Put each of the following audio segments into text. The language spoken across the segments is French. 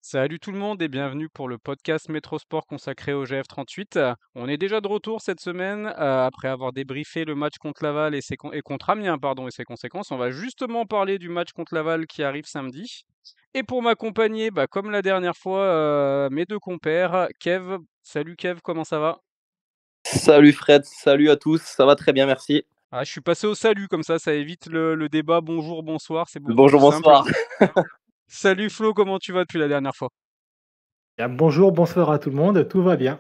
Salut tout le monde et bienvenue pour le podcast Métrosport consacré au GF38. On est déjà de retour cette semaine après avoir débriefé le match contre Laval et contre Amiens pardon, et ses conséquences. On va justement parler du match contre Laval qui arrive samedi. Et pour m'accompagner, comme la dernière fois, mes deux compères, Kev. Salut Kev, comment ça va? Salut Fred, salut à tous, ça va très bien, merci. Ah, je suis passé au salut comme ça évite le débat bonjour, bonsoir, c'est beaucoup plus Bonjour, simple. bonsoir. Salut Flo, comment tu vas depuis la dernière fois? Bien, bonjour, bonsoir à tout le monde, tout va bien.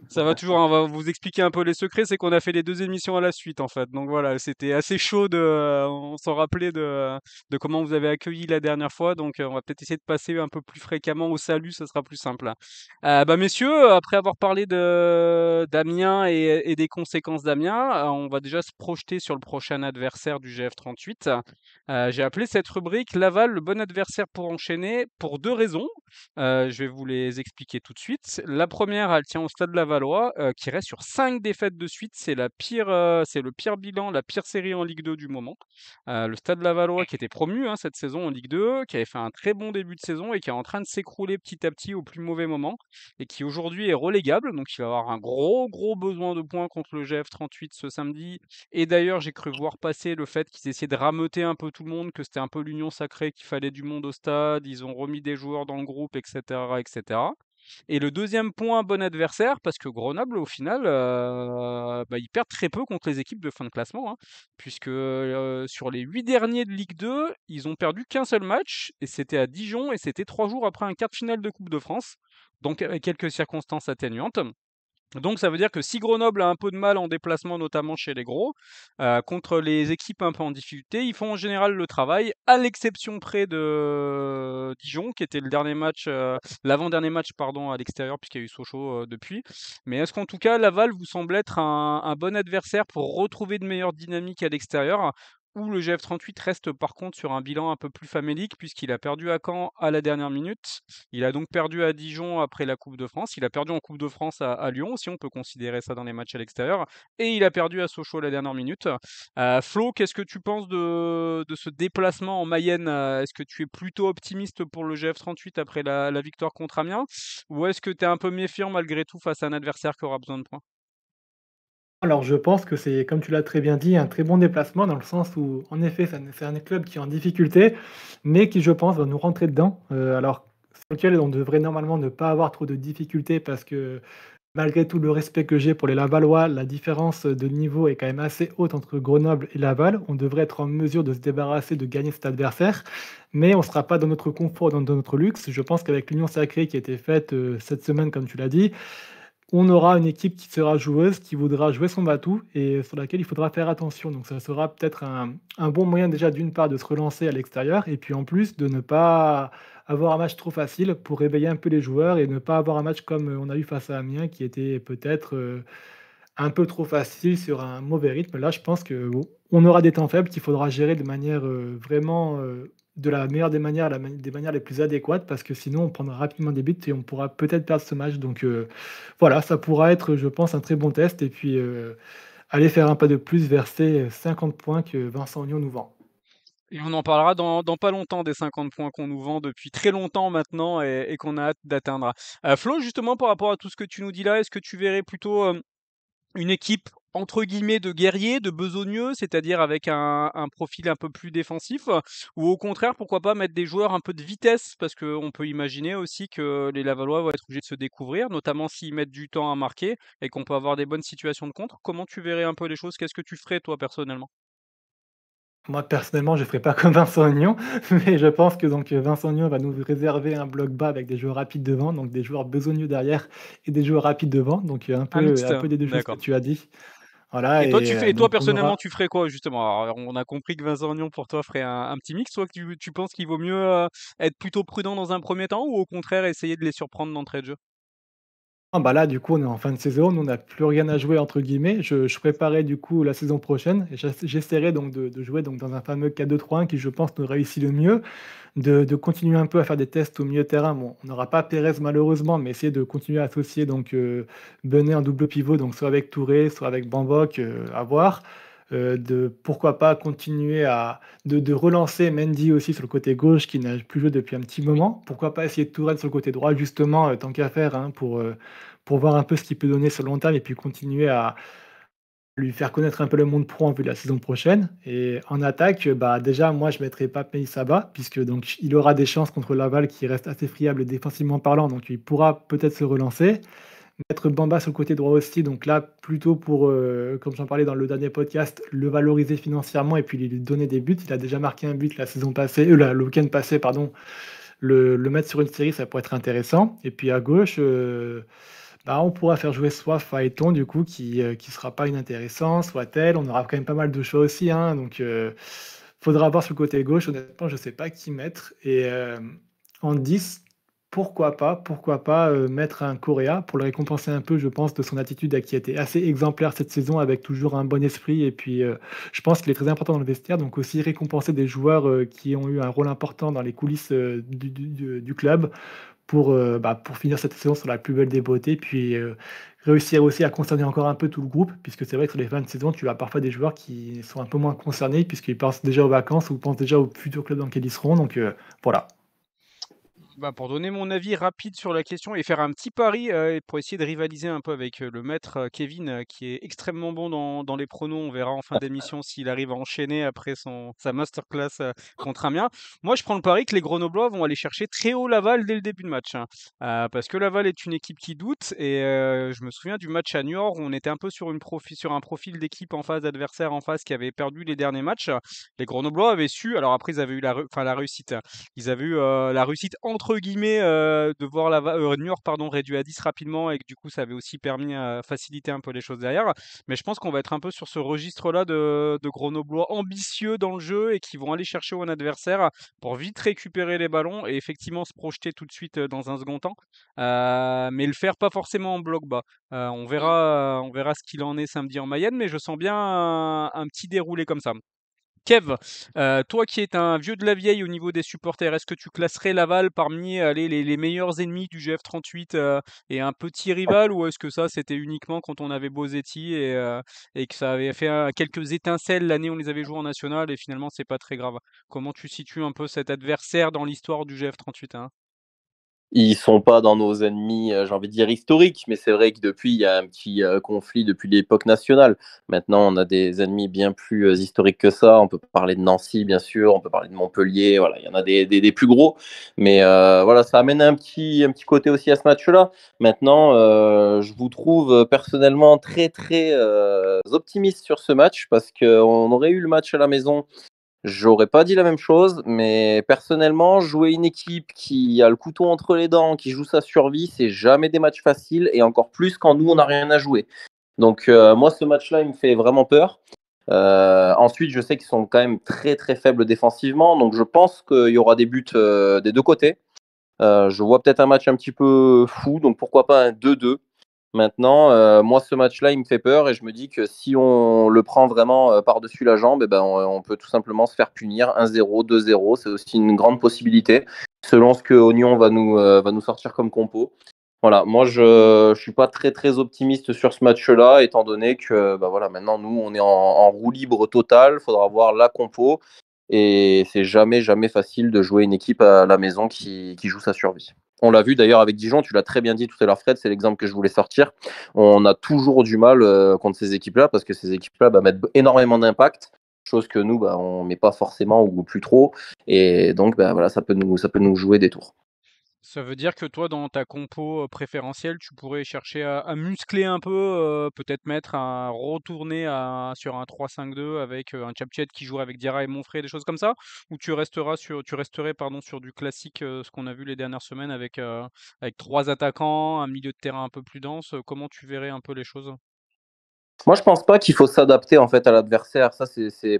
Ça va toujours, hein, on va vous expliquer un peu les secrets, c'est qu'on a fait les 2 émissions à la suite en fait. Donc voilà, c'était assez chaud on s'en rappelait de comment vous avez accueilli la dernière fois. Donc on va peut-être essayer de passer un peu plus fréquemment au salut, ça sera plus simple. Messieurs, après avoir parlé d'Amiens et des conséquences d'Amiens, on va déjà se projeter sur le prochain adversaire du GF38. J'ai appelé cette rubrique Laval, le bon adversaire pour enchaîner, pour 2 raisons. Je vais vous les expliquer tout de suite. La première, elle tient au Stade Lavallois, qui reste sur 5 défaites de suite. C'est le pire bilan, la pire série en Ligue 2 du moment. Le Stade Lavallois qui était promu, hein, cette saison en Ligue 2, qui avait fait un très bon début de saison et qui est en train de s'écrouler petit à petit au plus mauvais moment et qui aujourd'hui est relégable. Donc il va avoir un gros besoin de points contre le GF38 ce samedi. Et d'ailleurs, j'ai cru voir passer le fait qu'ils essayaient de rameuter un peu tout le monde, que c'était un peu l'union sacrée, qu'il fallait du monde au stade, ils ont remis des joueurs dans le groupe, etc., etc. Et le deuxième point, bon adversaire, parce que Grenoble, au final, ils perdent très peu contre les équipes de fin de classement, hein, puisque sur les 8 derniers de Ligue 2, ils ont perdu qu'un seul match, et c'était à Dijon, et c'était 3 jours après un quart de finale de Coupe de France, donc avec quelques circonstances atténuantes. Donc ça veut dire que si Grenoble a un peu de mal en déplacement, notamment chez les gros, contre les équipes un peu en difficulté, ils font en général le travail, à l'exception près de Dijon, qui était le dernier match, l'avant-dernier match pardon, à l'extérieur, puisqu'il y a eu Sochaux depuis. Mais est-ce qu'en tout cas, Laval vous semble être un bon adversaire pour retrouver de meilleures dynamiques à l'extérieur, où le GF38 reste par contre sur un bilan un peu plus famélique, puisqu'il a perdu à Caen à la dernière minute, il a donc perdu à Dijon après la Coupe de France. Il a perdu en Coupe de France à Lyon, si on peut considérer ça dans les matchs à l'extérieur. Et il a perdu à Sochaux à la dernière minute. Flo, qu'est-ce que tu penses de ce déplacement en Mayenne? Est-ce que tu es plutôt optimiste pour le GF38 après la victoire contre Amiens? Ou est-ce que tu es un peu méfiant malgré tout face à un adversaire qui aura besoin de points? Alors je pense que c'est, comme tu l'as très bien dit, un très bon déplacement dans le sens où, en effet, c'est un club qui est en difficulté, mais qui, je pense, va nous rentrer dedans. Alors, sur lequel on devrait normalement ne pas avoir trop de difficultés parce que, malgré tout le respect que j'ai pour les Lavallois, la différence de niveau est quand même assez haute entre Grenoble et Laval. On devrait être en mesure de se débarrasser, de gagner cet adversaire, mais on ne sera pas dans notre confort, dans notre luxe. Je pense qu'avec l'union sacrée qui a été faite cette semaine, comme tu l'as dit, on aura une équipe qui sera joueuse, qui voudra jouer son batou et sur laquelle il faudra faire attention. Donc ça sera peut-être un bon moyen déjà d'une part de se relancer à l'extérieur et puis en plus de ne pas avoir un match trop facile pour réveiller un peu les joueurs et ne pas avoir un match comme on a eu face à Amiens qui était peut-être un peu trop facile sur un mauvais rythme. Là, je pense que bon, on aura des temps faibles qu'il faudra gérer de manière vraiment de la meilleure des manières, des manières les plus adéquates, parce que sinon on prendra rapidement des buts et on pourra peut-être perdre ce match. Donc voilà, ça pourra être, je pense, un très bon test. Et puis aller faire un pas de plus vers ces 50 points que Vincent Ognon nous vend. Et on en parlera dans pas longtemps des 50 points qu'on nous vend depuis très longtemps maintenant et qu'on a hâte d'atteindre. Flo, justement, par rapport à tout ce que tu nous dis là, est-ce que tu verrais plutôt une équipe entre guillemets de guerriers, de besogneux, c'est-à-dire avec un profil un peu plus défensif, ou au contraire, pourquoi pas mettre des joueurs un peu de vitesse, parce qu'on peut imaginer aussi que les Lavallois vont être obligés de se découvrir, notamment s'ils mettent du temps à marquer et qu'on peut avoir des bonnes situations de contre. Comment tu verrais un peu les choses? Qu'est-ce que tu ferais toi personnellement? Moi, personnellement, je ne ferai pas comme Vincent Ognon, mais je pense que donc Vincent Ognon va nous réserver un bloc bas avec des joueurs rapides devant, donc des joueurs besogneux derrière et des joueurs rapides devant, donc Un mixte, un peu des 2 choses que d'accord. tu as dit. Voilà Et toi donc on personnellement, aura. tu ferais quoi justement? Alors, on a compris que Vincent Aignan pour toi ferait un petit mix. Toi, tu penses qu'il vaut mieux être plutôt prudent dans un premier temps ou au contraire essayer de les surprendre d'entrée de jeu? Ah bah là, du coup, on est en fin de saison, nous on n'a plus rien à jouer entre guillemets. Je préparais du coup la saison prochaine et j'essaierai donc de jouer donc dans un fameux 4-2-3-1 qui je pense nous réussit le mieux, de continuer un peu à faire des tests au milieu de terrain. Bon, on n'aura pas Pérez malheureusement, mais essayer de continuer à associer donc Benet en double pivot, donc soit avec Touré, soit avec Bambock, à voir. de pourquoi pas continuer de relancer Mendy aussi sur le côté gauche qui n'a plus joué depuis un petit moment. Pourquoi pas essayer de Tourelle sur le côté droit justement, tant qu'à faire, hein, pour voir un peu ce qu'il peut donner sur le long terme et puis continuer à lui faire connaître un peu le monde pro en vue de la saison prochaine. Et en attaque, bah, déjà moi je mettrais pas Pape Saba puisque donc il aura des chances contre Laval qui reste assez friable défensivement parlant, donc il pourra peut-être se relancer. Mettre Bamba sur le côté droit aussi, donc là, plutôt pour, comme j'en parlais dans le dernier podcast, le valoriser financièrement et puis lui donner des buts. Il a déjà marqué un but la saison passée, le week-end passé, pardon. Le mettre sur une série, ça pourrait être intéressant. Et puis à gauche, bah, on pourra faire jouer soit Phaéton, du coup, qui sera pas inintéressant, soit Tel. On aura quand même pas mal de choix aussi, hein, donc faudra voir sur le côté gauche. Honnêtement, je sais pas qui mettre. Et en 10, pourquoi pas, mettre un Correa pour le récompenser un peu, je pense, de son attitude qui a été assez exemplaire cette saison avec toujours un bon esprit et puis, je pense qu'il est très important dans le vestiaire, donc aussi récompenser des joueurs, qui ont eu un rôle important dans les coulisses, du club pour finir cette saison sur la plus belle des beautés, puis, réussir aussi à concerner encore un peu tout le groupe, puisque c'est vrai que sur les fins de saison, tu as parfois des joueurs qui sont un peu moins concernés puisqu'ils pensent déjà aux vacances ou pensent déjà au futur club dans lequel ils seront, donc voilà. Bah, pour donner mon avis rapide sur la question et faire un petit pari et pour essayer de rivaliser un peu avec le maître Kevin qui est extrêmement bon dans les pronos. On verra en fin d'émission s'il arrive à enchaîner après sa masterclass contre Amiens. Moi, je prends le pari que les Grenoblois vont aller chercher très haut Laval dès le début de match, hein. Parce que Laval est une équipe qui doute et je me souviens du match à Niort où on était un peu sur sur un profil d'équipe en face, d'adversaire en face qui avait perdu les derniers matchs. Les Grenoblois avaient su, alors après ils avaient eu la réussite. Ils avaient eu la réussite entre guillemets de voir Niort pardon, réduit à 10 rapidement et que du coup ça avait aussi permis à faciliter un peu les choses derrière. Mais je pense qu'on va être un peu sur ce registre-là de Grenoblois ambitieux dans le jeu et qui vont aller chercher un adversaire pour vite récupérer les ballons et effectivement se projeter tout de suite dans un second temps. Mais le faire pas forcément en bloc bas. On verra ce qu'il en est samedi en Mayenne, mais je sens bien un petit déroulé comme ça. Kev, toi qui es un vieux de la vieille au niveau des supporters, est-ce que tu classerais Laval parmi allez, les meilleurs ennemis du GF38 et un petit rival ou est-ce que ça c'était uniquement quand on avait Bosetti et que ça avait fait quelques étincelles l'année où on les avait joués en national et finalement c'est pas très grave. Comment tu situes un peu cet adversaire dans l'histoire du GF38 hein? Ils sont pas dans nos ennemis, j'ai envie de dire historiques, mais c'est vrai que depuis, il y a un petit conflit depuis l'époque nationale. Maintenant, on a des ennemis bien plus historiques que ça. On peut parler de Nancy, bien sûr, on peut parler de Montpellier, voilà, il y en a des plus gros. Mais voilà, ça amène un petit côté aussi à ce match-là. Maintenant, je vous trouve personnellement très, très optimiste sur ce match parce qu'on aurait eu le match à la maison. J'aurais pas dit la même chose, mais personnellement, jouer une équipe qui a le couteau entre les dents, qui joue sa survie, c'est jamais des matchs faciles, et encore plus quand nous, on n'a rien à jouer. Donc moi, ce match-là, il me fait vraiment peur. Ensuite, je sais qu'ils sont quand même très très faibles défensivement, donc je pense qu'il y aura des buts des deux côtés. Je vois peut-être un match un petit peu fou, donc pourquoi pas un 2-2. Maintenant, moi, ce match-là, il me fait peur et je me dis que si on le prend vraiment par-dessus la jambe, eh ben, on peut tout simplement se faire punir 1-0, 2-0. C'est aussi une grande possibilité, selon ce que Oignon va nous sortir comme compo. Voilà, moi, je ne suis pas très, très optimiste sur ce match-là, étant donné que bah, voilà, maintenant, nous, on est en roue libre totale. Il faudra voir la compo. Et c'est jamais, jamais facile de jouer une équipe à la maison qui joue sa survie. On l'a vu d'ailleurs avec Dijon, tu l'as très bien dit tout à l'heure, Fred, c'est l'exemple que je voulais sortir. On a toujours du mal contre ces équipes-là parce que ces équipes-là mettent énormément d'impact, chose que nous, on ne met pas forcément ou plus trop. Et donc, voilà, ça peut nous jouer des tours. Ça veut dire que toi, dans ta compo préférentielle, tu pourrais chercher à muscler un peu, peut-être retourner sur un 3-5-2 avec un Chapchet qui jouerait avec Diarra et Monfray, des choses comme ça? Ou tu resterais pardon, sur du classique, ce qu'on a vu les dernières semaines avec trois attaquants, un milieu de terrain un peu plus dense, comment tu verrais un peu les choses? Moi, je pense pas qu'il faut s'adapter en fait à l'adversaire. Ça,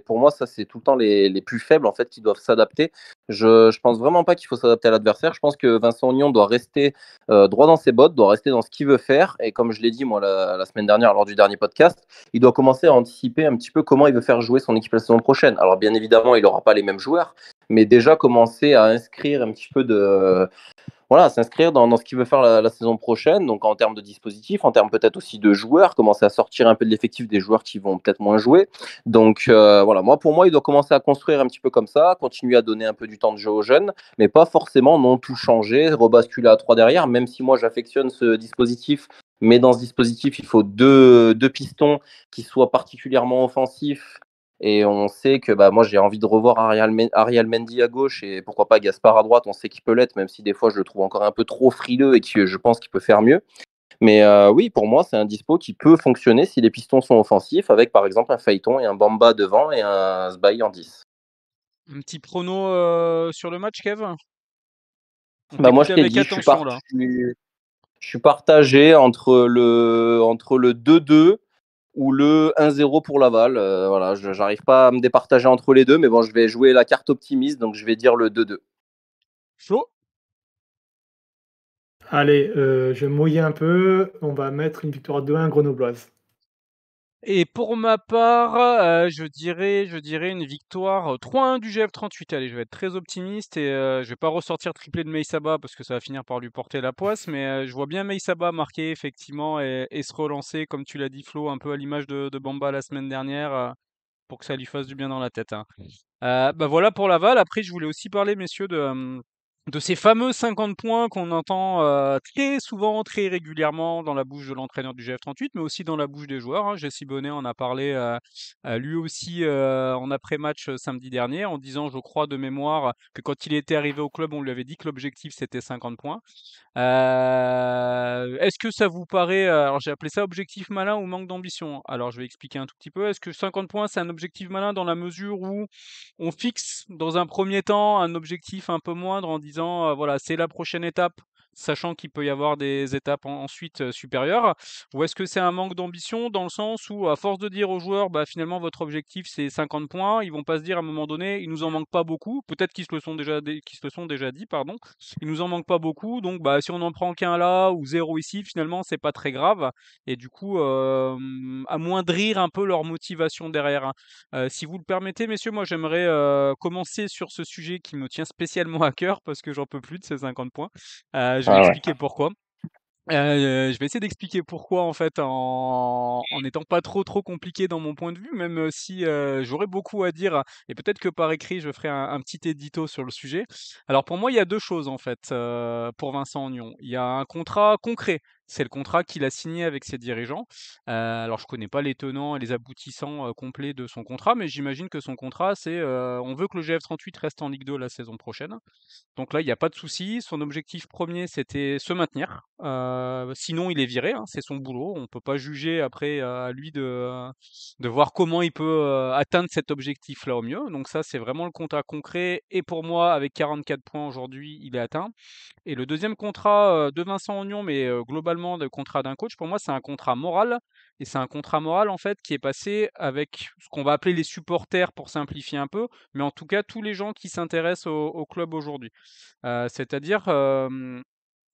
pour moi, ça c'est tout le temps les plus faibles en fait qui doivent s'adapter. Je pense vraiment pas qu'il faut s'adapter à l'adversaire. Je pense que Vincent Ognon doit rester droit dans ses bottes, doit rester dans ce qu'il veut faire. Et comme je l'ai dit moi la semaine dernière lors du dernier podcast, il doit commencer à anticiper un petit peu comment il veut faire jouer son équipe la saison prochaine. Alors bien évidemment, il n'aura pas les mêmes joueurs, mais déjà commencer à inscrire un petit peu voilà, s'inscrire dans ce qu'il veut faire la saison prochaine, donc en termes de dispositif, en termes peut-être aussi de joueurs, commencer à sortir un peu de l'effectif des joueurs qui vont peut-être moins jouer. Donc voilà, pour moi, il doit commencer à construire un petit peu comme ça, continuer à donner un peu du temps de jeu aux jeunes, mais pas forcément non tout changer, rebasculer à 3 derrière, même si moi j'affectionne ce dispositif. Mais dans ce dispositif, il faut deux pistons qui soient particulièrement offensifs. Et on sait que moi j'ai envie de revoir Ariel Mendy à gauche et pourquoi pas Gaspard à droite. On sait qu'il peut l'être, même si des fois je le trouve encore un peu trop frileux et que je pense qu'il peut faire mieux. Mais oui, pour moi, c'est un dispo qui peut fonctionner si les pistons sont offensifs, avec par exemple un Phaéton et un Bamba devant et un Sbaï en 10. Un petit prono sur le match, Kev? On Moi t'écoute je t'ai avec dit, attention là. je suis partagé entre le 2-2 ou le 1-0 pour Laval. Voilà, je n'arrive pas à me départager entre les deux, mais bon, je vais jouer la carte optimiste, donc je vais dire le 2-2. Flo? Allez, je vais mouiller un peu. On va mettre une victoire 2-1 grenobloise. Et pour ma part, je dirais une victoire 3-1 du GF38. Allez, je vais être très optimiste et je vais pas ressortir triplé de Meissaba parce que ça va finir par lui porter la poisse, mais je vois bien Meissaba marquer effectivement et se relancer, comme tu l'as dit Flo, un peu à l'image de Bamba la semaine dernière, pour que ça lui fasse du bien dans la tête, hein. Voilà pour Laval. Après, je voulais aussi parler, messieurs, de ces fameux 50 points qu'on entend très souvent, très régulièrement dans la bouche de l'entraîneur du GF38, mais aussi dans la bouche des joueurs, hein. Jesse Bonnet en a parlé lui aussi en après-match samedi dernier, en disant, je crois de mémoire, que quand il était arrivé au club, on lui avait dit que l'objectif c'était 50 points. Est-ce que ça vous paraît, alors j'ai appelé ça objectif malin ou manque d'ambition? Alors je vais expliquer un tout petit peu. Est-ce que 50 points, c'est un objectif malin dans la mesure où on fixe dans un premier temps un objectif un peu moindre en disant, voilà, c'est la prochaine étape, sachant qu'il peut y avoir des étapes ensuite supérieures? Ou est-ce que c'est un manque d'ambition dans le sens où, à force de dire aux joueurs, finalement votre objectif c'est 50 points, ils vont pas se dire à un moment donné, il nous en manque pas beaucoup, peut-être qu'ils se le sont déjà dit, pardon, il nous en manque pas beaucoup, donc si on en prend qu'un là ou zéro ici, finalement c'est pas très grave, et du coup amoindrir un peu leur motivation derrière, hein. Si vous le permettez, messieurs, moi j'aimerais commencer sur ce sujet qui me tient spécialement à cœur parce que j'en peux plus de ces 50 points. Je vais Ah ouais. expliquer pourquoi. Je vais essayer d'expliquer pourquoi en fait en étant pas trop compliqué dans mon point de vue, même si j'aurais beaucoup à dire et peut-être que par écrit je ferai un petit édito sur le sujet. Alors pour moi il y a deux choses en fait pour Vincent Ognon. Il y a un contrat concret, c'est le contrat qu'il a signé avec ses dirigeants. Alors je connais pas les tenants et les aboutissants complets de son contrat, mais j'imagine que son contrat c'est on veut que le GF38 reste en Ligue 2 la saison prochaine. Donc là, il y a pas de souci. Son objectif premier, c'était se maintenir. Sinon, il est viré, hein, c'est son boulot. On peut pas juger après, à lui de voir comment il peut, atteindre cet objectif-là au mieux. Donc ça, c'est vraiment le contrat concret et pour moi, avec 44 points aujourd'hui, il est atteint. Et le deuxième contrat, de Vincent Ognon, mais globalement le contrat d'un coach, pour moi, c'est un contrat moral et c'est un contrat moral, en fait, qui est passé avec ce qu'on va appeler les supporters pour simplifier un peu, mais en tout cas tous les gens qui s'intéressent au club aujourd'hui. C'est-à-dire,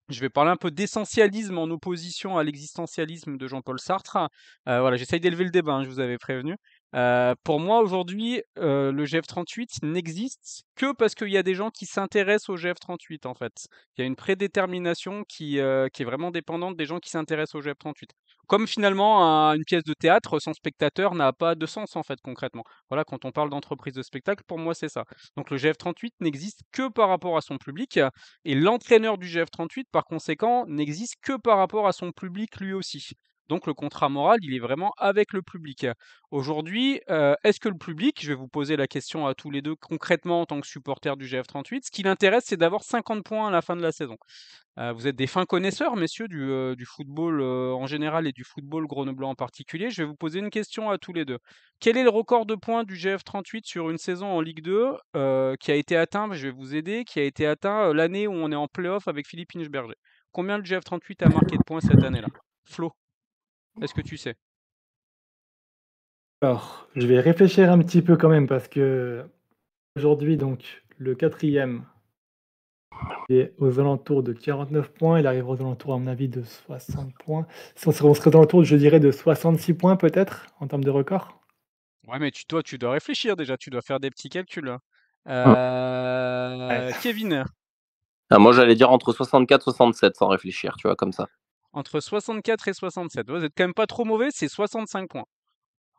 je vais parler un peu d'essentialisme en opposition à l'existentialisme de Jean-Paul Sartre. Voilà, j'essaye d'élever le débat, hein, je vous avais prévenu. Pour moi, aujourd'hui, le GF38 n'existe que parce qu'il y a des gens qui s'intéressent au GF38, en fait. Il y a une prédétermination qui est vraiment dépendante des gens qui s'intéressent au GF38. Comme finalement, une pièce de théâtre sans spectateur n'a pas de sens, en fait, concrètement. Voilà, quand on parle d'entreprise de spectacle, pour moi, c'est ça. Donc le GF38 n'existe que par rapport à son public. Et l'entraîneur du GF38, par conséquent, n'existe que par rapport à son public lui aussi. Donc le contrat moral, il est vraiment avec le public. Aujourd'hui, est-ce que le public, je vais vous poser la question à tous les deux concrètement en tant que supporter du GF38, ce qui l'intéresse, c'est d'avoir 50 points à la fin de la saison. Vous êtes des fins connaisseurs, messieurs, du football en général et du football grenoblois en particulier. Je vais vous poser une question à tous les deux. Quel est le record de points du GF38 sur une saison en Ligue 2 qui a été atteint, je vais vous aider, qui a été atteint l'année où on est en play-off avec Philippe Inchberger? Combien le GF38 a marqué de points cette année-là? Flo, est-ce que tu sais? Alors, je vais réfléchir un petit peu quand même parce que aujourd'hui, donc, le quatrième est aux alentours de 49 points. Il arrive aux alentours, à mon avis, de 60 points. On serait aux alentours, je dirais, de 66 points peut-être en termes de record. Ouais, mais tu dois réfléchir déjà, tu dois faire des petits calculs, hein. Ouais. Kevin, Ah, moi, j'allais dire entre 64 et 67 sans réfléchir, tu vois, comme ça. Entre 64 et 67. Vous êtes quand même pas trop mauvais, c'est 65 points.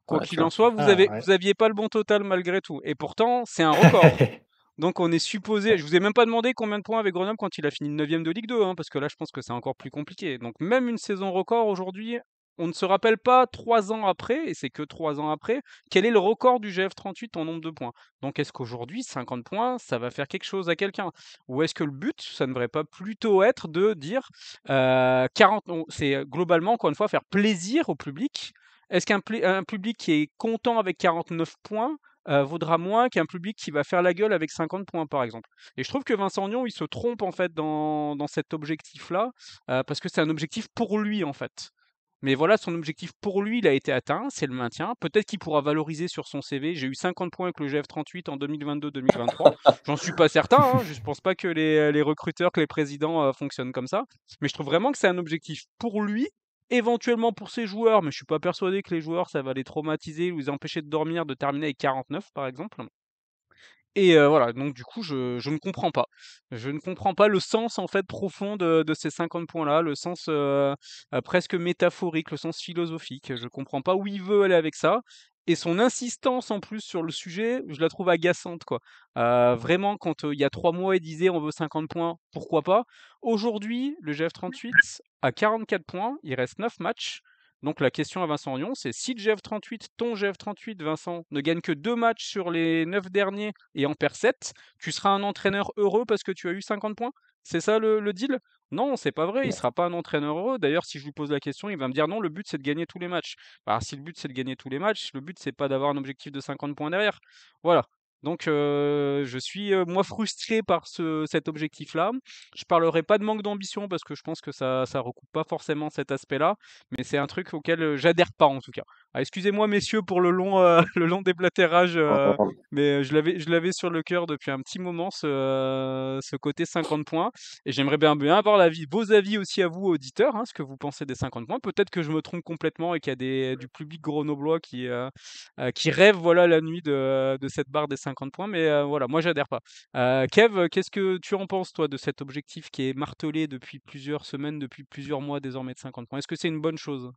Quoi Ouais, tu qu'il en vois. soit, Ah ouais. vous aviez pas le bon total malgré tout. Et pourtant, c'est un record. Donc on est supposé. Je vous ai même pas demandé combien de points avait Grenoble quand il a fini 9e de Ligue 2, hein, parce que là, je pense que c'est encore plus compliqué. Donc même une saison record aujourd'hui, on ne se rappelle pas 3 ans après, et c'est que 3 ans après, quel est le record du GF38 en nombre de points. Donc est-ce qu'aujourd'hui, 50 points, ça va faire quelque chose à quelqu'un? Ou est-ce que le but, ça ne devrait pas plutôt être de dire 40, c'est globalement, encore une fois, faire plaisir au public. Est-ce un public qui est content avec 49 points vaudra moins qu'un public qui va faire la gueule avec 50 points, par exemple? Et je trouve que Vincent Nion, il se trompe en fait dans cet objectif-là, parce que c'est un objectif pour lui en fait. Mais voilà, son objectif pour lui, il a été atteint, c'est le maintien. Peut-être qu'il pourra valoriser sur son CV. J'ai eu 50 points avec le GF38 en 2022-2023. J'en suis pas certain, hein, je pense pas que les recruteurs, que les présidents fonctionnent comme ça. Mais je trouve vraiment que c'est un objectif pour lui, éventuellement pour ses joueurs, mais je suis pas persuadé que les joueurs, ça va les traumatiser ou les empêcher de dormir, de terminer avec 49 par exemple. Et voilà, donc du coup, je ne comprends pas. Je ne comprends pas le sens, en fait, profond de ces 50 points-là, le sens, presque métaphorique, le sens philosophique. Je comprends pas où il veut aller avec ça et son insistance, en plus, sur le sujet, je la trouve agaçante, quoi. Vraiment, quand, il y a 3 mois, il disait: «On veut 50 points», pourquoi pas? Aujourd'hui, le GF38 a 44 points, il reste 9 matchs. Donc la question à Vincent Lyon, c'est si le GF38, ton GF38, Vincent, ne gagne que 2 matchs sur les 9 derniers et en perd 7, tu seras un entraîneur heureux parce que tu as eu 50 points? C'est ça le deal? Non, c'est pas vrai, il sera pas un entraîneur heureux. D'ailleurs, si je lui pose la question, il va me dire non, le but c'est de gagner tous les matchs. Bah, si le but c'est de gagner tous les matchs, le but c'est pas d'avoir un objectif de 50 points derrière. Voilà. Donc je suis moi frustré par cet objectif-là. Je parlerai pas de manque d'ambition parce que je pense que ça recoupe pas forcément cet aspect-là, mais c'est un truc auquel j'adhère pas en tout cas. Ah, excusez-moi messieurs pour le long, le long déblatérage, mais je l'avais sur le cœur depuis un petit moment, ce côté 50 points. Et j'aimerais bien avoir vos avis aussi à vous, auditeurs, hein, ce que vous pensez des 50 points. Peut-être que je me trompe complètement et qu'il y a du public grenoblois qui rêve voilà, la nuit de cette barre des 50 points. Mais voilà, moi, j'adhère pas. Kev, qu'est-ce que tu en penses, toi, de cet objectif qui est martelé depuis plusieurs semaines, depuis plusieurs mois désormais de 50 points? Est-ce que c'est une bonne chose?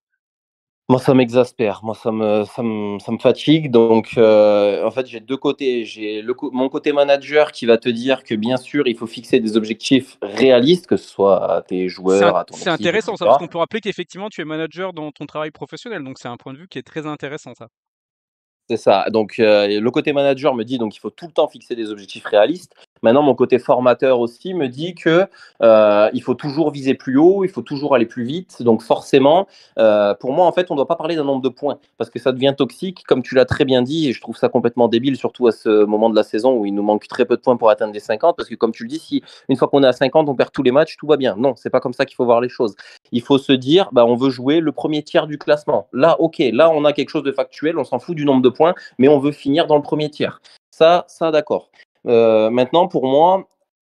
Moi, ça m'exaspère, moi, ça me fatigue. Donc, en fait, j'ai deux côtés. J'ai mon côté manager qui va te dire que, bien sûr, il faut fixer des objectifs réalistes, que ce soit à tes joueurs, à ton C'est équipe, intéressant ça, parce etc. qu'on peut rappeler qu'effectivement tu es manager dans ton travail professionnel, donc c'est un point de vue qui est très intéressant ça. C'est ça. Donc, le côté manager me dit donc il faut tout le temps fixer des objectifs réalistes. Maintenant, mon côté formateur aussi me dit que il faut toujours viser plus haut, il faut toujours aller plus vite. Donc, forcément, pour moi, en fait, on ne doit pas parler d'un nombre de points parce que ça devient toxique, comme tu l'as très bien dit. Et je trouve ça complètement débile, surtout à ce moment de la saison où il nous manque très peu de points pour atteindre les 50. Parce que, comme tu le dis, si une fois qu'on est à 50, on perd tous les matchs, tout va bien. Non, c'est pas comme ça qu'il faut voir les choses. Il faut se dire, bah, on veut jouer le premier tiers du classement. Là, ok, là, on a quelque chose de factuel, on s'en fout du nombre de points, mais on veut finir dans le premier tiers. Ça d'accord. Maintenant, pour moi,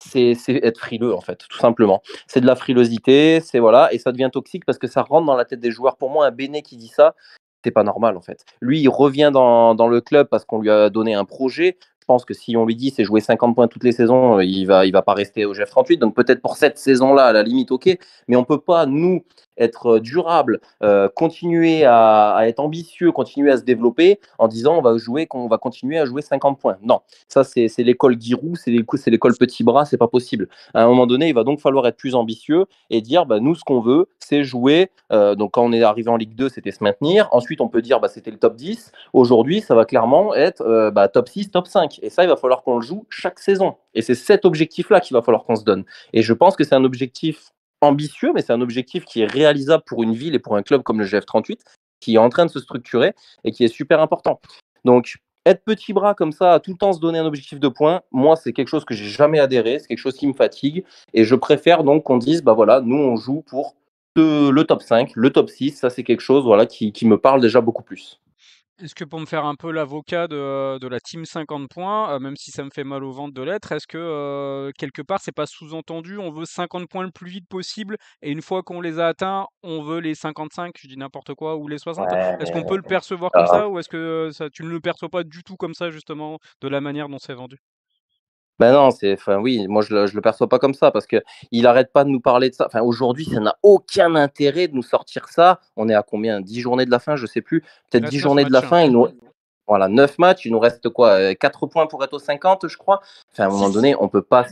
c'est être frileux, en fait, tout simplement. C'est de la frilosité, c'est voilà, et ça devient toxique parce que ça rentre dans la tête des joueurs. Pour moi, un Béné qui dit ça, c'est pas normal, en fait. Lui, il revient dans le club parce qu'on lui a donné un projet. Je pense que si on lui dit c'est jouer 50 points toutes les saisons, il va pas rester au GF38. Donc peut-être pour cette saison-là, à la limite, ok. Mais on peut pas, nous, être durable, continuer à être ambitieux, continuer à se développer en disant qu'on va continuer à jouer 50 points. Non, ça c'est l'école Giroud, c'est l'école Petit Bras, c'est pas possible. À un moment donné, il va donc falloir être plus ambitieux et dire bah, nous ce qu'on veut, c'est jouer. Donc quand on est arrivé en Ligue 2, c'était se maintenir. Ensuite, on peut dire bah, c'était le top 10. Aujourd'hui, ça va clairement être top 6, top 5. Et ça, il va falloir qu'on le joue chaque saison. Et c'est cet objectif-là qu'il va falloir qu'on se donne. Et je pense que c'est un objectif ambitieux, mais c'est un objectif qui est réalisable pour une ville et pour un club comme le GF38, qui est en train de se structurer et qui est super important. Donc, être petit bras comme ça, à tout le temps se donner un objectif de points, moi, c'est quelque chose que j'ai jamais adhéré, c'est quelque chose qui me fatigue. Et je préfère donc qu'on dise, bah voilà, nous, on joue pour le top 5, le top 6. Ça, c'est quelque chose voilà, qui me parle déjà beaucoup plus. Est-ce que pour me faire un peu l'avocat de la team 50 points, même si ça me fait mal au ventre de l'être, est-ce que quelque part c'est pas sous-entendu, on veut 50 points le plus vite possible et une fois qu'on les a atteints, on veut les 55, je dis n'importe quoi, ou les 60? Ouais, Est-ce qu'on mais peut le percevoir comme euh, ça ou est-ce que ça, tu ne le perçois pas du tout comme ça justement de la manière dont c'est vendu? Ben non, enfin oui, moi je le perçois pas comme ça parce que il arrête pas de nous parler de ça. Enfin aujourd'hui, ça n'a aucun intérêt de nous sortir ça. On est à combien? 10 journées de la fin, je sais plus. Il Peut-être reste 10 9 journées de la matchs, hein. fin. Voilà, 9 matchs. Il nous reste quoi? 4 points pour être au 50, je crois. Enfin, à un moment 6. donné, on peut pas.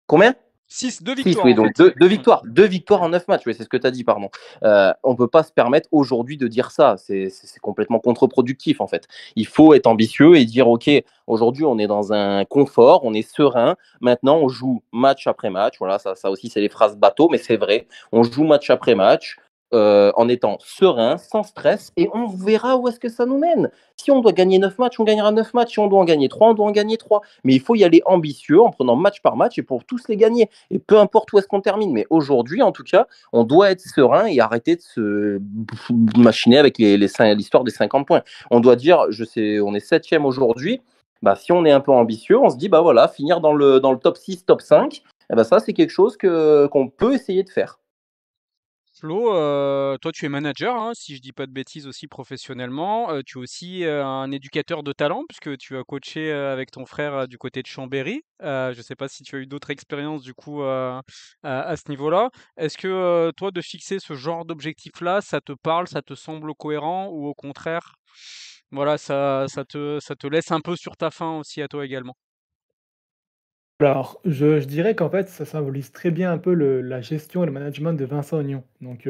Combien? 6, 2 6, victoires oui, en donc fait. deux victoires. 2 victoires en 9 matchs, oui, c'est ce que tu as dit, pardon. On ne peut pas se permettre aujourd'hui de dire ça. C'est complètement contre-productif, en fait. Il faut être ambitieux et dire, OK, aujourd'hui, on est dans un confort, on est serein. Maintenant, on joue match après match. Voilà, ça aussi, c'est les phrases bateau, mais c'est vrai. On joue match après match en étant serein, sans stress, et on verra où est-ce que ça nous mène. Si on doit gagner 9 matchs, on gagnera 9 matchs. Si on doit en gagner 3, on doit en gagner 3. Mais il faut y aller ambitieux en prenant match par match et pour tous les gagner. Et peu importe où est-ce qu'on termine. Mais aujourd'hui, en tout cas, on doit être serein et arrêter de se machiner avec l'histoire des 50 points. On doit dire, on est 7e aujourd'hui. Bah, si on est un peu ambitieux, on se dit, bah voilà, finir dans le top 6, top 5, eh ben ça, c'est quelque chose qu'on peut essayer de faire. Flo, toi tu es manager, hein, si je dis pas de bêtises aussi professionnellement. Tu es aussi un éducateur de talent puisque tu as coaché avec ton frère du côté de Chambéry. Je sais pas si tu as eu d'autres expériences du coup à ce niveau-là. Est-ce que toi de fixer ce genre d'objectif-là, ça te parle, ça te semble cohérent ou au contraire, voilà, ça te laisse un peu sur ta faim aussi à toi également? Alors, je dirais qu'en fait, ça symbolise très bien un peu la gestion et le management de Vincent Aignan. Donc,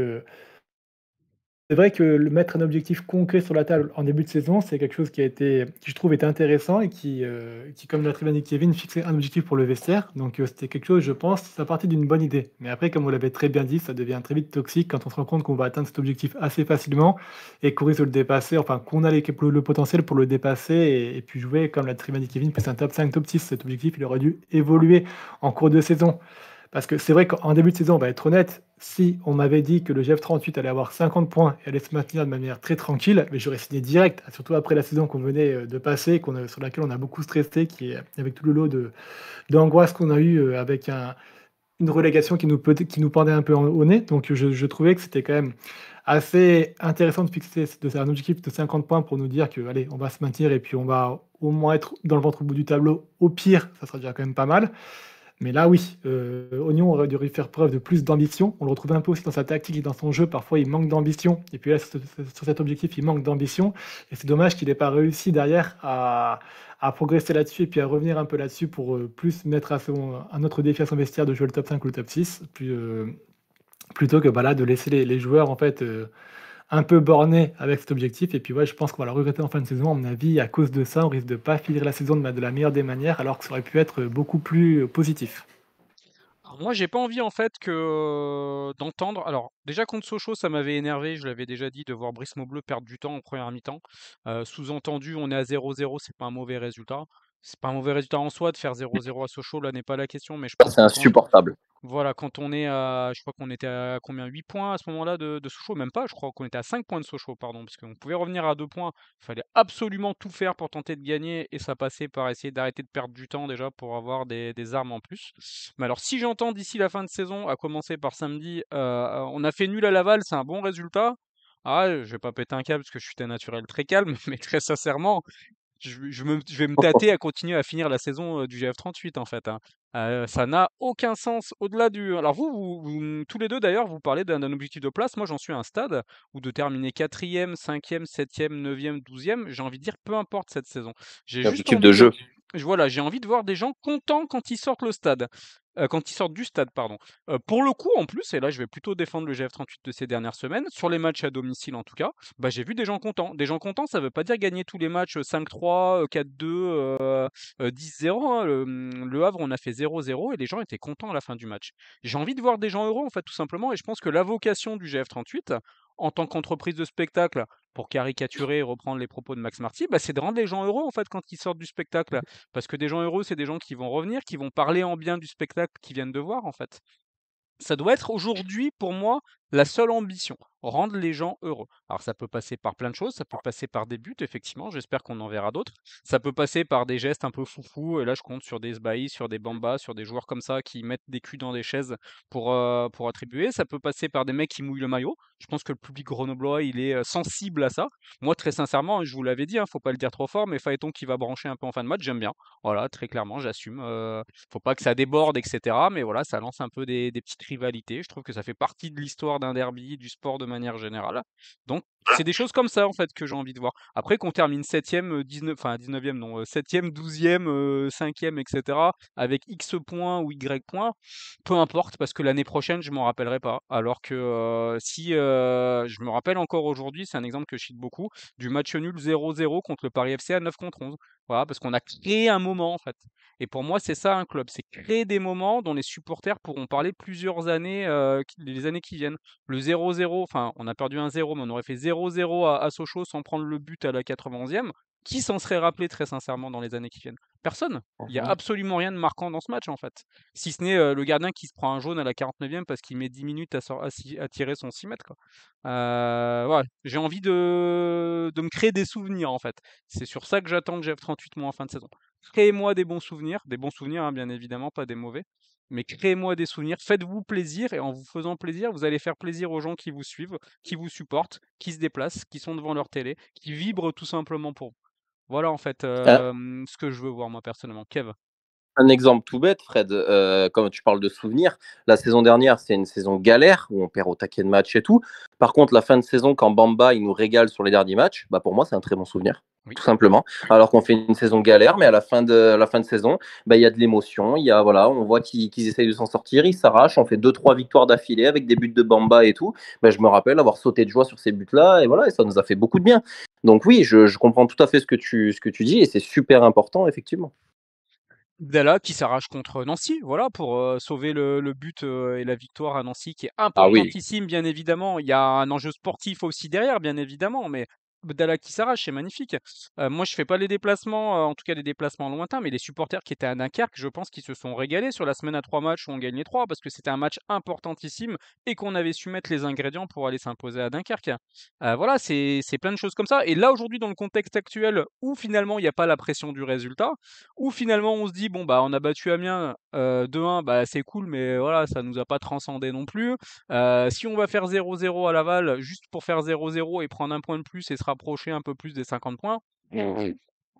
c'est vrai que le mettre un objectif concret sur la table en début de saison, c'est quelque chose qui je trouve était intéressant et qui, comme l'a très bien dit Kevin, fixait un objectif pour le vestiaire. Donc, c'était quelque chose, je pense, ça partait d'une bonne idée. Mais après, comme vous l'avez très bien dit, ça devient très vite toxique quand on se rend compte qu'on va atteindre cet objectif assez facilement et qu'on risque de le dépasser, enfin, qu'on a le potentiel pour le dépasser et puis jouer, comme l'a très bien dit Kevin, plus un top 5, top 6. Cet objectif, il aurait dû évoluer en cours de saison. Parce que c'est vrai qu'en début de saison, on va être honnête, si on m'avait dit que le GF38 allait avoir 50 points et allait se maintenir de manière très tranquille, mais j'aurais signé direct, surtout après la saison qu'on venait de passer, sur laquelle on a beaucoup stressé, avec tout le lot d'angoisse qu'on a eu avec une relégation qui nous pendait un peu au nez. Donc je trouvais que c'était quand même assez intéressant de fixer un objectif de 50 points pour nous dire que, allez, on va se maintenir et puis on va au moins être dans le ventre au bout du tableau. Au pire, ça sera déjà quand même pas mal. Mais là, oui, Oignon aurait dû faire preuve de plus d'ambition. On le retrouve un peu aussi dans sa tactique et dans son jeu. Parfois, il manque d'ambition. Et puis là, sur cet objectif, il manque d'ambition. Et c'est dommage qu'il n'ait pas réussi derrière à progresser là-dessus et puis à revenir un peu là-dessus pour plus mettre un autre défi à son vestiaire de jouer le top 5 ou le top 6, plutôt que bah, là, de laisser les joueurs en fait, un peu bornés avec cet objectif. Et puis, ouais, je pense qu'on va le regretter en fin de saison. À mon avis, à cause de ça, on risque de ne pas finir la saison de la meilleure des manières, alors que ça aurait pu être beaucoup plus positif. Alors moi, j'ai pas envie en fait d'entendre. Alors déjà contre Sochaux, ça m'avait énervé. Je l'avais déjà dit de voir Brice Maubleu perdre du temps en première mi-temps. Sous-entendu, on est à 0-0, c'est pas un mauvais résultat. C'est pas un mauvais résultat en soi de faire 0-0 à Sochaux, là n'est pas la question. Mais je pense C'est que insupportable. voilà, quand on est à, je crois qu'on était à combien? 8 points à ce moment-là de Sochaux, même pas, je crois qu'on était à 5 points de Sochaux, pardon, parce qu'on pouvait revenir à 2 points. Il fallait absolument tout faire pour tenter de gagner, et ça passait par essayer d'arrêter de perdre du temps déjà pour avoir des armes en plus. Mais alors, si j'entends d'ici la fin de saison, à commencer par samedi, on a fait nul à Laval, c'est un bon résultat. Ah, je vais pas péter un câble parce que je suis d'un naturel très calme, mais très sincèrement, je vais me tâter à continuer à finir la saison du GF38 en fait, hein. Ça n'a aucun sens au-delà du. Alors tous les deux d'ailleurs, vous parlez d'un objectif de place. Moi, j'en suis à un stade où de terminer quatrième, cinquième, septième, neuvième, douzième, j'ai envie de dire peu importe cette saison. J'ai juste L'objectif de envie de. jeu. Voilà, j'ai envie de voir des gens contents quand ils sortent le stade. Quand ils sortent du stade, pardon. Pour le coup, en plus, et là je vais plutôt défendre le GF38 de ces dernières semaines, sur les matchs à domicile en tout cas, bah, j'ai vu des gens contents. Des gens contents, ça veut pas dire gagner tous les matchs 5-3, 4-2, 10-0, hein. Le Havre, on a fait 0-0 et les gens étaient contents à la fin du match. J'ai envie de voir des gens heureux, en fait, tout simplement, et je pense que la vocation du GF38, en tant qu'entreprise de spectacle, pour caricaturer et reprendre les propos de Max Marty, bah, c'est de rendre les gens heureux, en fait, quand ils sortent du spectacle. Parce que des gens heureux, c'est des gens qui vont revenir, qui vont parler en bien du spectacle qu'ils viennent de voir, en fait. Ça doit être aujourd'hui, pour moi, la seule ambition, rendre les gens heureux. Alors ça peut passer par plein de choses, ça peut passer par des buts, effectivement, j'espère qu'on en verra d'autres. Ça peut passer par des gestes un peu foufou, et là je compte sur des Sbahi, sur des Bamba, sur des joueurs comme ça qui mettent des culs dans des chaises pour attribuer. Ça peut passer par des mecs qui mouillent le maillot. Je pense que le public grenoblois, il est sensible à ça. Moi, très sincèrement, je vous l'avais dit, faut pas le dire trop fort, mais Phaéton qui va brancher un peu en fin de match, j'aime bien. Voilà, très clairement, j'assume. Faut pas que ça déborde, etc. Mais voilà, ça lance un peu des petites rivalités. Je trouve que ça fait partie de l'histoire d'un derby, du sport de manière générale. Donc, c'est des choses comme ça, en fait, que j'ai envie de voir. Après, qu'on termine 7e, 19, enfin 19e, non, 7e, 12e, 5e, etc., avec X points ou Y points, peu importe, parce que l'année prochaine, je m'en rappellerai pas. Alors que si je me rappelle encore aujourd'hui, c'est un exemple que je cite beaucoup, du match nul 0-0 contre le Paris FC à 9 contre 11. Voilà, parce qu'on a créé un moment, en fait. Et pour moi, c'est ça un club, c'est créer des moments dont les supporters pourront parler plusieurs années, les années qui viennent. Le 0-0, enfin, on a perdu 1-0, mais on aurait fait 0-0 à Sochaux sans prendre le but à la 91e. Qui s'en serait rappelé très sincèrement dans les années qui viennent? Personne. Il y a Mhm. absolument rien de marquant dans ce match, en fait. Si ce n'est le gardien qui se prend un jaune à la 49e parce qu'il met 10 minutes à tirer son 6 mètres, quoi. Voilà. J'ai envie de me créer des souvenirs, en fait. C'est sur ça que j'attends de GF38 moi en fin de saison. Créez-moi des bons souvenirs, hein, bien évidemment, pas des mauvais. Mais créez-moi des souvenirs, faites-vous plaisir, et en vous faisant plaisir, vous allez faire plaisir aux gens qui vous suivent, qui vous supportent, qui se déplacent, qui sont devant leur télé, qui vibrent tout simplement pour vous. Voilà en fait Un, ce que je veux voir moi personnellement. Kev. un exemple tout bête, Fred, comme tu parles de souvenirs, la saison dernière, c'est une saison galère où on perd au taquet de match et tout. Par contre, la fin de saison, quand Bamba il nous régale sur les derniers matchs, bah pour moi, c'est un très bon souvenir. Oui. Tout simplement. Alors qu'on fait une saison galère, mais à la fin de saison, bah, il y a de l'émotion. Il y a, voilà, on voit qu'ils essayent de s'en sortir, ils s'arrachent. On fait 2-3 victoires d'affilée avec des buts de Bamba et tout. Bah, je me rappelle avoir sauté de joie sur ces buts-là. Et voilà, et ça nous a fait beaucoup de bien. Donc oui, je comprends tout à fait ce que tu dis et c'est super important, effectivement. Dalla qui s'arrache contre Nancy, voilà, pour sauver le but et la victoire à Nancy qui est Ah oui. importantissime, bien évidemment. Il y a un enjeu sportif aussi derrière, bien évidemment, mais Dalla qui s'arrache, c'est magnifique. Moi, je fais pas les déplacements, en tout cas les déplacements lointains, mais les supporters qui étaient à Dunkerque, je pense qu'ils se sont régalés sur la semaine à 3 matchs où on gagne les 3, parce que c'était un match importantissime et qu'on avait su mettre les ingrédients pour aller s'imposer à Dunkerque. Voilà, c'est plein de choses comme ça. Et là, aujourd'hui, dans le contexte actuel où finalement il n'y a pas la pression du résultat, où finalement on se dit bon bah on a battu Amiens 2-1, bah c'est cool, mais voilà, ça nous a pas transcendé non plus. Si on va faire 0-0 à Laval juste pour faire 0-0 et prendre un point de plus et se rapprocher un peu plus des 50 points,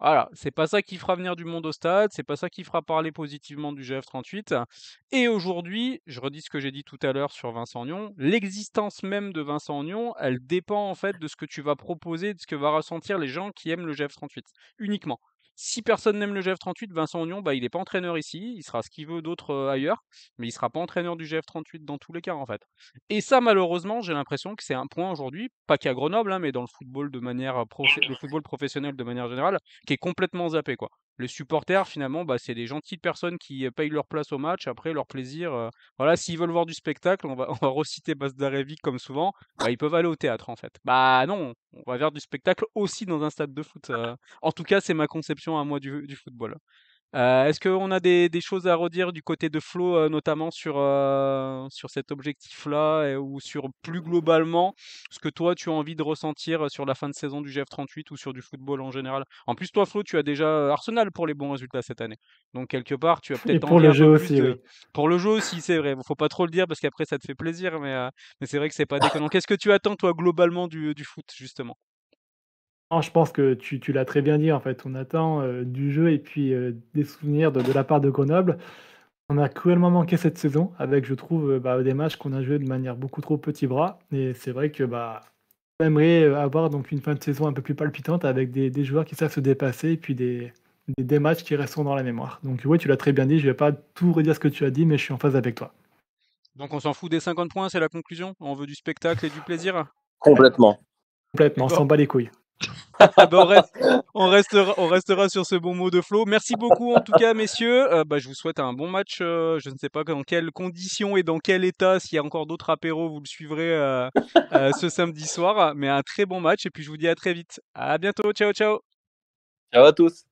voilà, c'est pas ça qui fera venir du monde au stade, c'est pas ça qui fera parler positivement du GF38. Et aujourd'hui, je redis ce que j'ai dit tout à l'heure sur Vincent Nion, l'existence même de Vincent Nion, elle dépend en fait de ce que tu vas proposer, de ce que va ressentir les gens qui aiment le GF38, uniquement. Si personne n'aime le GF38, Vincent Nion, bah, il n'est pas entraîneur ici, il sera ce qu'il veut d'autre ailleurs, mais il sera pas entraîneur du GF38 dans tous les cas en fait. Et ça, malheureusement, j'ai l'impression que c'est un point aujourd'hui, pas qu'à Grenoble, hein, mais dans le football de manière le football professionnel de manière générale, qui est complètement zappé, quoi. Les supporters, finalement, bah, c'est des gentilles personnes qui payent leur place au match, après leur plaisir. Voilà, s'ils veulent voir du spectacle, on va reciter Bas Darevic comme souvent, bah, ils peuvent aller au théâtre en fait. Bah non, on va vers du spectacle aussi dans un stade de foot. En tout cas, c'est ma conception à moi du football. Est-ce qu'on a des choses à redire du côté de Flo, notamment sur cet objectif-là ou sur plus globalement ce que toi tu as envie de ressentir sur la fin de saison du GF38 ou sur du football en général? En plus, toi, Flo, tu as déjà Arsenal pour les bons résultats cette année. Donc, quelque part, tu as Et peut-être pour envie le un jeu peu plus aussi, de. oui. Pour le jeu aussi, c'est vrai. Faut pas trop le dire parce qu'après, ça te fait plaisir, mais c'est vrai que c'est pas déconnant. Qu'est-ce que tu attends, toi, globalement, du foot, justement? Non, je pense que tu l'as très bien dit, en fait. On attend, du jeu et puis, des souvenirs de la part de Grenoble. On a cruellement manqué cette saison avec, je trouve, bah, des matchs qu'on a joués de manière beaucoup trop petit bras et c'est vrai que, bah, on aimerait, avoir donc une fin de saison un peu plus palpitante avec des joueurs qui savent se dépasser et puis des matchs qui resteront dans la mémoire. Donc oui, tu l'as très bien dit, je vais pas tout redire ce que tu as dit, mais je suis en phase avec toi. Donc, on s'en fout des 50 points, c'est la conclusion? On veut du spectacle et du plaisir? Complètement. Complètement, on Bon. s'en bat les couilles. Ah bah, on restera sur ce bon mot de Flo. Merci beaucoup en tout cas, messieurs. Bah, je vous souhaite un bon match. Je ne sais pas dans quelles conditions et dans quel état, s'il y a encore d'autres apéros, vous le suivrez ce samedi soir. Mais un très bon match et puis je vous dis à très vite. À bientôt. Ciao, ciao. Ciao à tous.